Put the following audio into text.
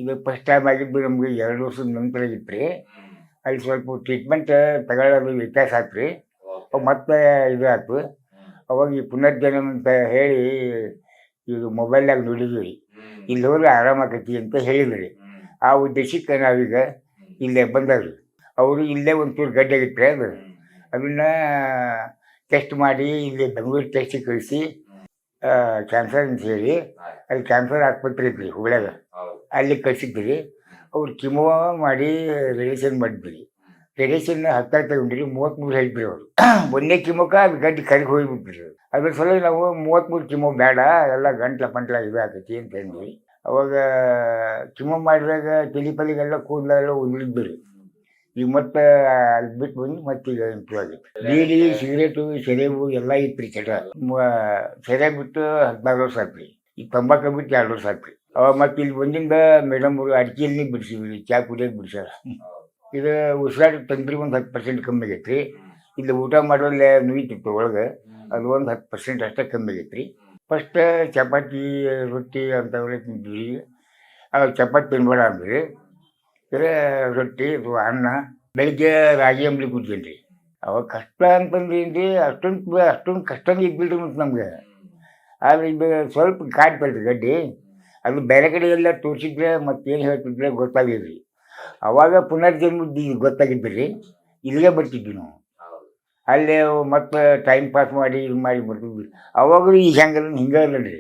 ಇದು first time ಆಗಿದ್ದು ನಮಗೆ 2 ವರ್ಷದ ನಂತರ ಆಗಿತ್ತು ರೀ. ಅಲ್ಲಿ ಸ್ವಲ್ಪ ಟ್ರೀಟ್ಮೆಂಟ್ ತಗೊಳ್ಳೋದು ವ್ಯತ್ಯಾಸ ಆಯ್ತು ರೀ. ಮತ್ತೆ ಇದು ಆಯ್ತು. ಅವಾಗ ಈ ಪುನರ್ಜನ್ಮ ಅಂತ ಹೇಳಿ ಈಗ ಮೊಬೈಲ್ನಾಗ ನೋಡಿದ್ವಿ ರೀ. ಇಲ್ಲಿ ಹೋದ್ರೆ ಆರಾಮಾಕತಿ ಅಂತ ಹೇಳಿದ್ರಿ. ಆ ಉದ್ದೇಶಕ್ಕೆ ನಾವೀಗ ಇಲ್ಲೇ ಬಂದವ್ರಿ. ಅವರು ಇಲ್ಲೇ ಒಂಚೂರು ಗಡ್ಡೆ ಆಗಿತ್ತು ರೀ ಅದು. ಅದನ್ನ ಟೆಸ್ಟ್ ಮಾಡಿ ಇಲ್ಲಿ ಬೆಂಗಳೂರು ಟೆಸ್ಟಿಗೆ ಕಳಿಸಿ ಕ್ಯಾನ್ಸರ್ ಅಂತ ಹೇಳಿ ಅಲ್ಲಿ ಕ್ಯಾನ್ಸರ್ ಆಸ್ಪತ್ರೆ ಐತ್ರಿ ಹುಬ್ಳ್ಯಾಗ, ಅಲ್ಲಿ ಕಳ್ಸಿದ್ರಿ. ಅವ್ರು ಕಿಮೋ ಮಾಡಿ ರೇಡಿಯೇಷನ್ ಮಾಡಿದ್ರಿ. ರೇಡಿಯೇಷನ್ 10 ತಗೊಂಡ್ರಿ, 33 ಹೇಳಿದ್ರಿ ಅವರು. ಒಂದೇ ಕಿಮೋಕ್ಕೆ ಅದು ಗಡ್ಡೆ ಕರಿಗೆ ಹೋಗಿಬಿಟ್ರಿ. ಅದ್ರ ಸಲುವಾಗಿ ನಾವು 33 ಕಿಮೋ ಬೇಡ, ಎಲ್ಲ ಗಂಟ್ಲ ಇದು ಆಕೈತಿ ಅಂತ ಅಂದ್ವಿ. ಅವಾಗ ಕಿಮೋ ಮಾಡಿದಾಗ ತಲೆಪಲಿಗೆಲ್ಲ ಕೂದಲೆಲ್ಲ ಉದುರಿದ್ರಿ. ಈಗ ಮತ್ತೆ ಅಲ್ಲಿ ಬಿಟ್ಟು ಬಂದು ಮತ್ತೆ ಈಗ ಇಂಪ್ರೂವ್ ಆಗಿತ್ತು. ಬೀಡಿ, ಸಿಗರೇಟು, ಸೆರೆಬು ಎಲ್ಲ ಇತ್ತು ಚಟ. ಸೆರೆ ಬಿಟ್ಟು 14 ವರ್ಷ ಆಯ್ತು ರೀ. ಈಗ ತಂಬಾಕು ಬಿಟ್ಟು 2 ವರ್ಷ ಆಯ್ತು ರೀ. ಅವಾಗ ಮತ್ತೆ ಇಲ್ಲಿ ಬಂದಿಂದ ಮೇಡಮ್ ಅವರು ಅಡಿಕೆಯಲ್ಲಿ ಬಿಡಿಸಿದ್ರಿ, ಚಾ ಕುಡಿಯೋಕೆ ಬಿಡಿಸ್ಯಾರ. ಇದು ಉಸಿರಾಟ ತಂದ್ರಿ ಒಂದು 10% ಕಮ್ಮಿ ಆಗೈತೆ ರೀ. ಇಲ್ಲಿ ಊಟ ಮಾಡೋಲ್ಲೇ ನುಯ್ತಿತ್ತು ಒಳಗೆ, ಅದು ಒಂದು 10% ಅಷ್ಟೇ ಕಮ್ಮಿ ಆಗೈತೆ ರೀ. ಫಸ್ಟ್ ಚಪಾತಿ ರೊಟ್ಟಿ ಅಂಥವೆಲ್ಲ ತಿಂದ್ವಿ. ಚಪಾತಿ ತಿನ್ಬೇಡ ಅಂದ್ರಿ. ರೊಟ್ಟಿ ಅಥವಾ ಅನ್ನ, ಬೆಳಿಗ್ಗೆ ರಾಗಿ ಅಂಬ್ಲಿ ಕುಡ್ತೀನಿ ರೀ. ಅವಾಗ ಕಷ್ಟ ಅಂತಂದ್ರಿ, ಅಷ್ಟೊಂದು ಕಷ್ಟನೇ ಇದ್ಬಿಲ್ರಿ ಮತ್ತು ನಮ್ಗೆ. ಆದರೆ ಇದು ಸ್ವಲ್ಪ ಕಾಡ್ತಲ್ರಿ ಗಡ್ಡಿ. ಅದು ಬೇರೆ ಕಡೆ ಎಲ್ಲ ತೋರಿಸಿದ್ರೆ ಮತ್ತೇನು ಹೇಳ್ತಿದ್ರೆ ಗೊತ್ತಾಗಿದ್ರಿ. ಅವಾಗ ಪುನರ್ಜನ್ಮದ್ದು ಗೊತ್ತಾಗಿದ್ದು ರೀ. ಇಲ್ಲಿಗೆ ಬರ್ತಿದ್ವಿ ನಾವು. ಅಲ್ಲೇ ಮತ್ತೆ ಟೈಮ್ ಪಾಸ್ ಮಾಡಿ ಇದು ಮಾಡಿ ಬರ್ತಿದ್ವಿ. ಅವಾಗಲೂ ಈ ಹೆಂಗಲ್ಲ ಹಿಂಗೆ ಅಲ್ಲ ರೀ.